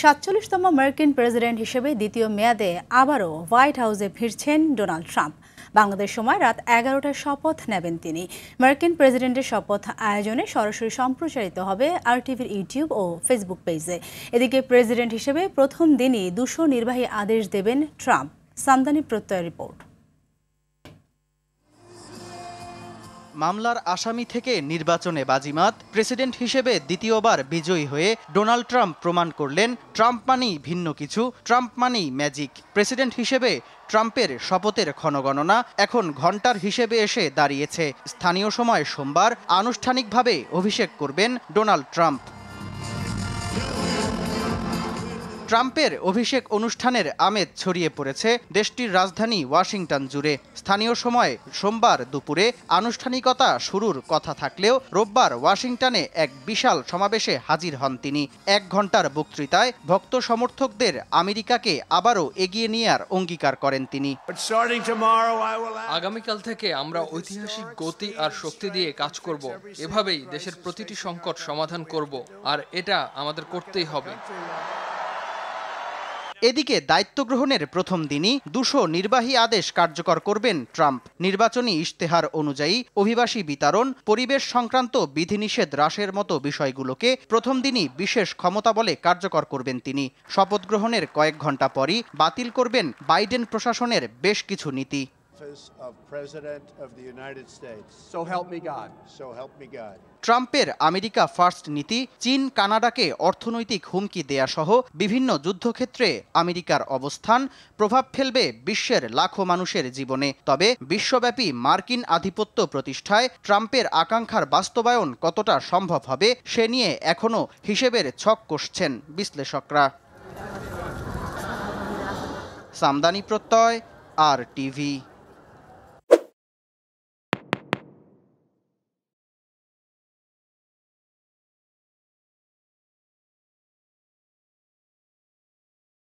৪৭তম মার্কিন প্রেসিডেন্ট হিসেবে দ্বিতীয় মেয়াদে আবারও হোয়াইট হাউসে ফিরছেন ডোনাল্ড ট্রাম্প। বাংলাদেশ সময় রাত ১১টায় শপথ নেবেন তিনি। মার্কিন প্রেসিডেন্টের শপথ আয়োজনে সরাসরি সম্প্রচারিত হবে RTVর ইউটিউব ও ফেসবুক পেজে। এদিকে প্রেসিডেন্ট হিসেবে প্রথম দিনই ২০০ নির্বাহী আদেশ দেবেন ট্রাম্প। সামদানি প্রত্যয় রিপোর্ট। মামলার আসামি থেকে নির্বাচনে বাজিমাত, প্রেসিডেন্ট হিসেবে দ্বিতীয়বার বিজয়ী হয়ে ডোনাল্ড ট্রাম্প প্রমাণ করলেন ট্রাম্প মানেই ভিন্ন কিছু, ট্রাম্প মানেই ম্যাজিক। প্রেসিডেন্ট হিসেবে ট্রাম্পের শপথের ক্ষণগণনা এখন ঘণ্টার হিসেবে এসে দাঁড়িয়েছে। স্থানীয় সময় সোমবার আনুষ্ঠানিকভাবে অভিষেক করবেন ডোনাল্ড ট্রাম্প। ট্রাম্পের অভিষেক অনুষ্ঠানের আমেজ ছড়িয়ে পড়েছে দেশটির রাজধানী ওয়াশিংটন জুড়ে। স্থানীয় সময় সোমবার দুপুরে আনুষ্ঠানিকতা শুরুর কথা থাকলেও রোববার ওয়াশিংটনে এক বিশাল সমাবেশে হাজির হন তিনি। ১ ঘণ্টার বক্তৃতায় ভক্ত সমর্থকদের আমেরিকাকে আবারও এগিয়ে নেওয়ার অঙ্গীকার করেন তিনি। আগামীকাল থেকে আমরা ঐতিহাসিক গতি আর শক্তি দিয়ে কাজ করব। এভাবেই দেশের প্রতিটি সংকট সমাধান করব, আর এটা আমাদের করতেই হবে। এদিকে দায়িত্ব গ্রহণের প্রথম দিনই ২০০ নির্বাহী আদেশ কার্যকর করবেন ট্রাম্প। নির্বাচনী ইশতেহার অনুযায়ী অভিবাসী বিতরণ, পরিবেশ সংক্রান্ত বিধিনিষেধ হ্রাসের মতো বিষয়গুলোকে প্রথম দিনই বিশেষ ক্ষমতা বলে কার্যকর করবেন তিনি। শপথ গ্রহণের কয়েক ঘণ্টা পরই বাতিল করবেন বাইডেন প্রশাসনের বেশ কিছু নীতি। ট্রাম্পের আমেরিকা ফার্স্ট নীতি চীন, কানাডাকে অর্থনৈতিক হুমকি দেয়া সহ বিভিন্ন যুদ্ধক্ষেত্রে আমেরিকার অবস্থান প্রভাব ফেলবে বিশ্বের লাখো মানুষের জীবনে। তবে বিশ্বব্যাপী মার্কিন আধিপত্য প্রতিষ্ঠায় ট্রাম্পের আকাঙ্ক্ষার বাস্তবায়ন কতটা সম্ভব হবে সে নিয়ে এখনও হিসেবের ছক কষছেন বিশ্লেষকরা। সামদানি প্রত্যয়, RTV।